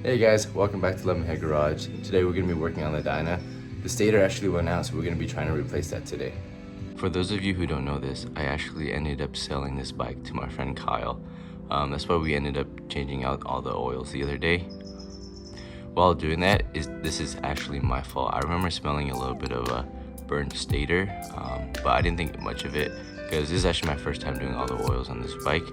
Hey guys, welcome back to Lemonhead Garage. Today we're going to be working on the Dyna. The Stator actually went out, so we're going to be trying to replace that today. For those of you who don't know this, I actually ended up selling this bike to my friend Kyle. That's why we ended up changing out all the oils the other day. While doing that, this is actually my fault. I remember smelling a little bit of a burnt Stator, but I didn't think much of it because this is actually my first time doing all the oils on this bike.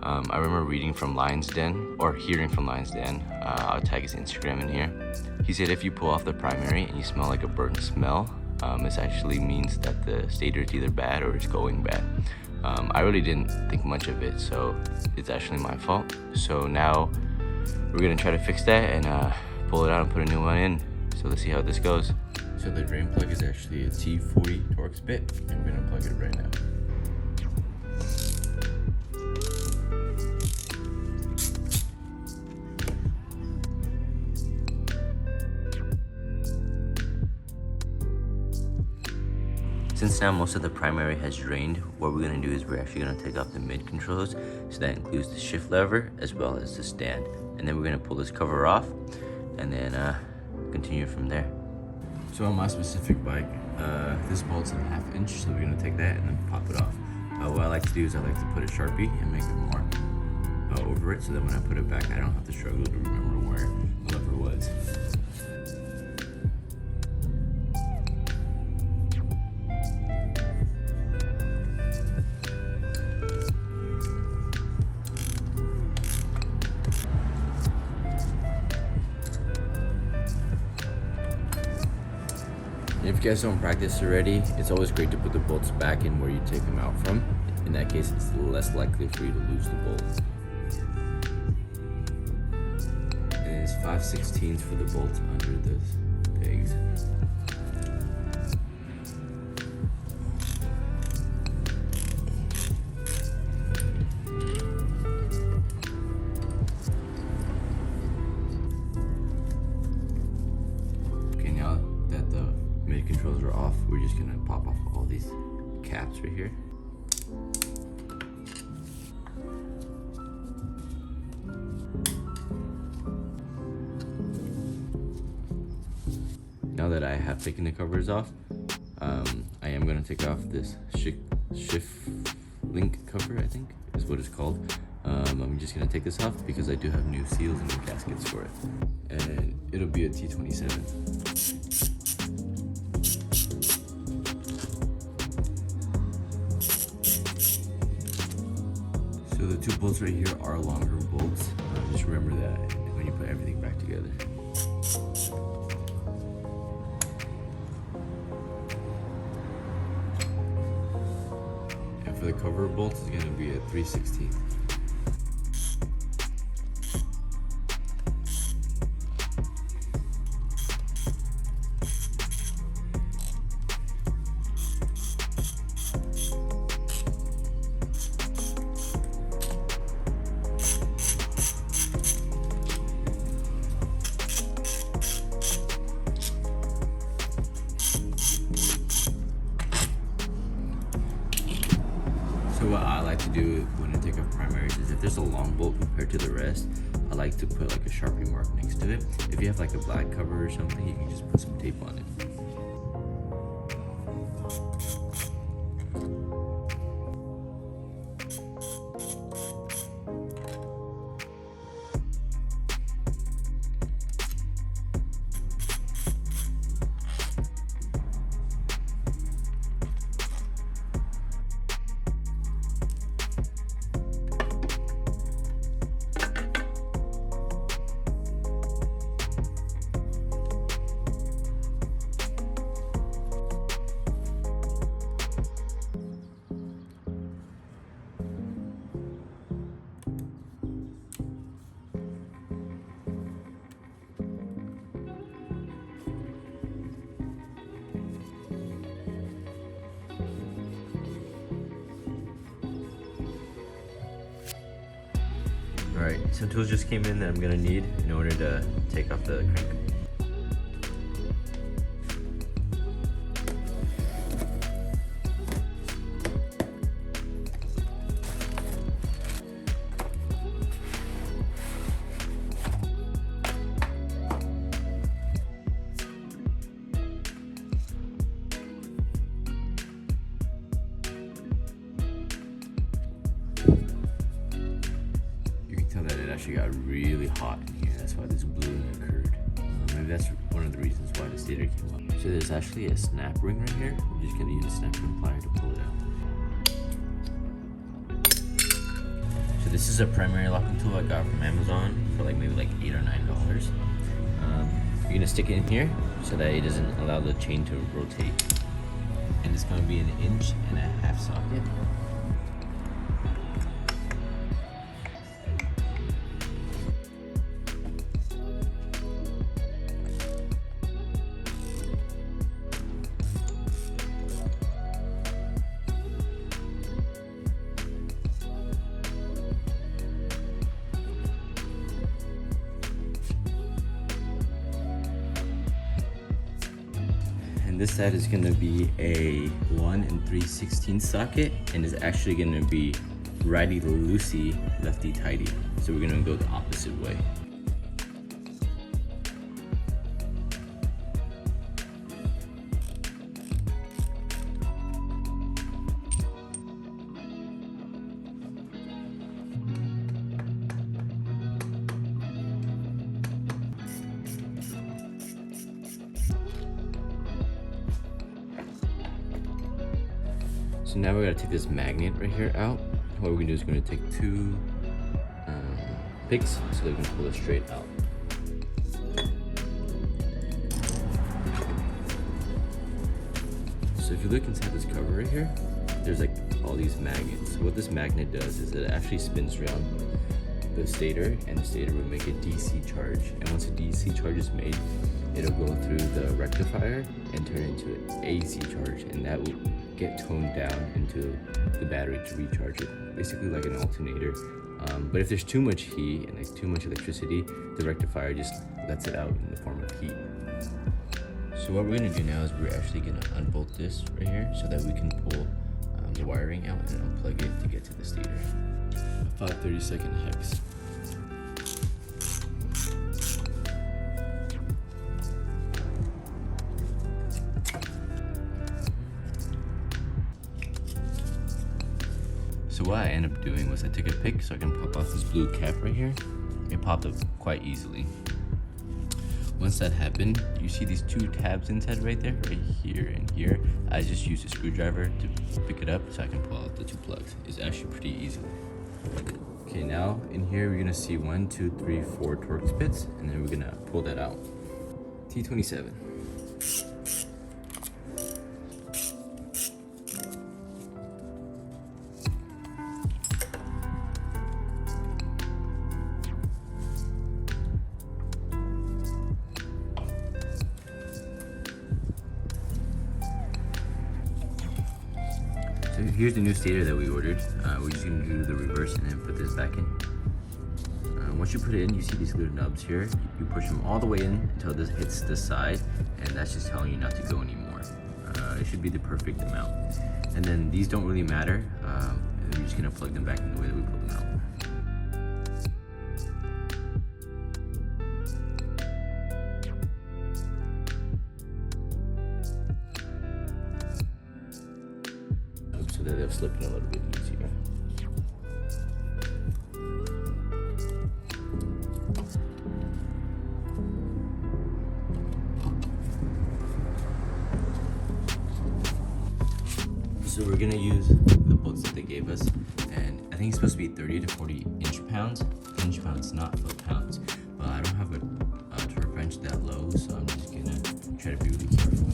I remember reading from Lion's Den, or hearing from Lion's Den, I'll tag his Instagram in here. He said if you pull off the primary and you smell like a burnt smell, this actually means that the Stator is either bad or it's going bad. I really didn't think much of it, so it's actually my fault. So now we're gonna try to fix that and pull it out and put a new one in. So let's see how this goes. So the drain plug is actually a T40 Torx bit, and we're gonna plug it right now. Since now most of the primary has drained, what we're going to do is we're actually going to take off the mid controls. So that includes the shift lever as well as the stand. And then we're going to pull this cover off and then continue from there. So on my specific bike, this bolt's a 1/2 inch, so we're going to take that and then pop it off. What I like to do is I like to put a Sharpie and make a mark over it, so that when I put it back, I don't have to struggle to remember where the lever was. If you guys don't practice already, it's always great to put the bolts back in where you take them out from. In that case, it's less likely for you to lose the bolt. And then it's 5/16 for the bolts under the pegs. Okay, now that the mid controls are off, we're just gonna pop off all these caps right here. Now that I have taken the covers off, I am gonna take off this shift link cover, I think is what it's called. I'm just gonna take this off because I do have new seals and new gaskets for it. And it'll be a T27. So the two bolts right here are longer bolts. Just remember that when you put everything back together. And for the cover bolts, it's gonna be a 3/16. So what I like to do when I take off primaries is if there's a long bolt compared to the rest, I like to put like a Sharpie mark next to it. If you have like a black cover or something, you can just put some tape on it. Alright, some tools just came in that I'm gonna need in order to take off the crank. actually got really hot in here. That's why this bluing occurred. Maybe that's one of the reasons why the stator came up. So there's actually a snap ring right here. We're just gonna use a snap ring plier to pull it out. So this is a primary locking tool I got from Amazon for maybe $8 or $9. You're gonna stick it in here so that it doesn't allow the chain to rotate. And it's gonna be an 1.5 inch socket. This side is going to be a 1 3/16 socket, and it's actually going to be righty loosey, lefty tighty. So we're going to go the opposite way. So now we're gonna take this magnet right here out. What we're gonna do is we're gonna take 2 picks so that we can pull it straight out. So if you look inside this cover right here, there's all these magnets. So what this magnet does is it actually spins around the stator, and the stator will make a DC charge. And once a DC charge is made, it'll go through the rectifier and turn into an AC charge, and that will get toned down into the battery to recharge it, basically like an alternator. But if there's too much heat and too much electricity, the rectifier just lets it out in the form of heat. So what we're gonna do now is we're actually gonna unbolt this right here so that we can pull the wiring out and unplug it to get to the stator. A 5/32 hex. So what I ended up doing was I took a pick so I can pop off this blue cap right here. It popped up quite easily. Once that happened, you see these 2 tabs inside right there, right here and here. I just used a screwdriver to pick it up so I can pull out the 2 plugs. It's actually pretty easy. Okay, now in here we're gonna see 1, 2, 3, 4 Torx bits, and then we're gonna pull that out. T27. So here's the new stator that we ordered. We're just gonna do the reverse and then put this back in. Once you put it in, you see these little nubs here. You push them all the way in until this hits the side, and that's just telling you not to go anymore. It should be the perfect amount. And then these don't really matter. We're just gonna plug them back in the way that we pulled them out. So that they'll slip in a little bit easier. So we're gonna use the bolts that they gave us, and I think it's supposed to be 30 to 40 inch-pounds. Inch-pounds, not foot-pounds. But I don't have a torque wrench that low, so I'm just gonna try to be really careful.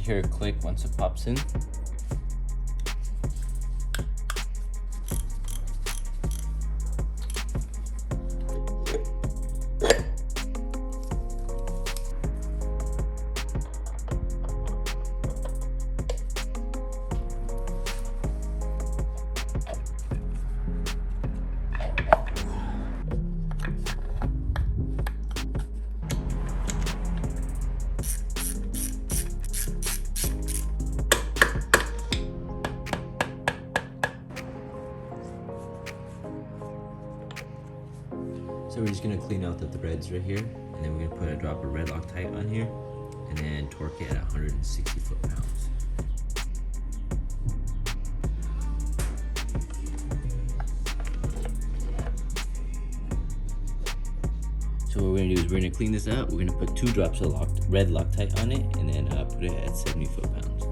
Hear a click once it pops in. we're just gonna clean out the threads right here, and then we're gonna put a drop of red Loctite on here, and then torque it at 160 foot-pounds. So what we're gonna do is we're gonna clean this out. We're gonna put 2 drops of red Loctite on it, and then put it at 70 foot-pounds.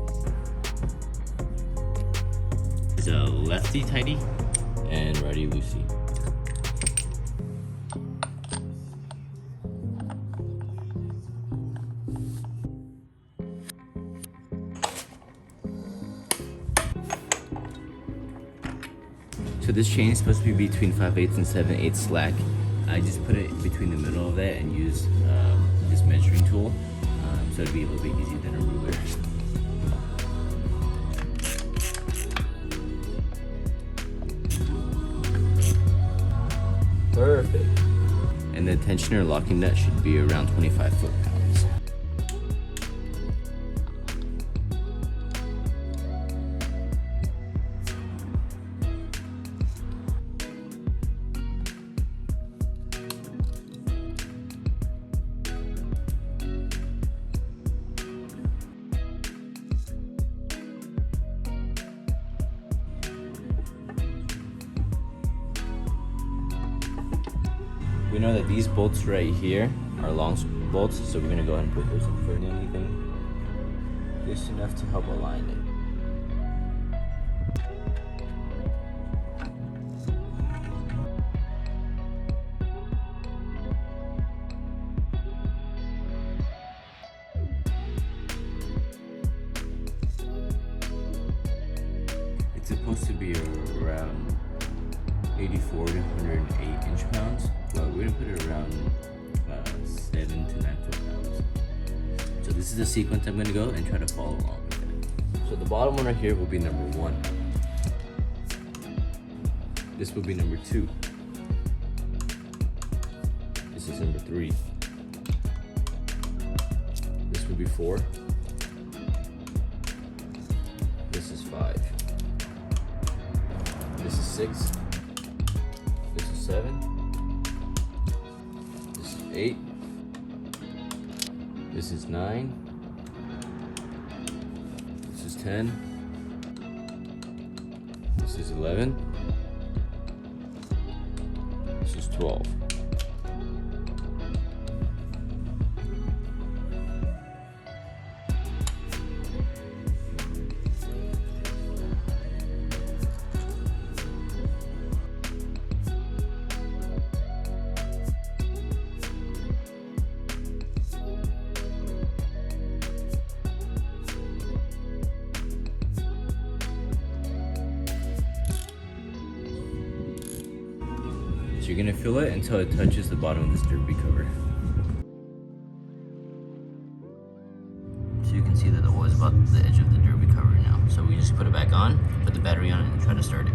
It's a lefty tighty and righty loosey. So this chain is supposed to be between 5/8 and 7/8 slack. I just put it between the middle of that and use this measuring tool, so it'd be a little bit easier than a ruler. Perfect. And the tensioner locking nut should be around 25 foot-pounds. We know that these bolts right here are long bolts, so we're gonna go ahead and put those in for anything, just enough to help align it. It's supposed to be around 84 to 108 inch-pounds, but we're gonna put it around 7 to 9 foot-pounds. So this is the sequence I'm gonna go and try to follow along with it. So the bottom one right here will be number 1. This will be number 2. This is number 3. This will be 4. This is 5. This is 6. 7. This is 8. This is 9. This is 10. This is 11. This is 12. So you're gonna fill it until it touches the bottom of this derby cover. So you can see that the oil is about the edge of the derby cover now. So we just put it back on, put the battery on it, and try to start it.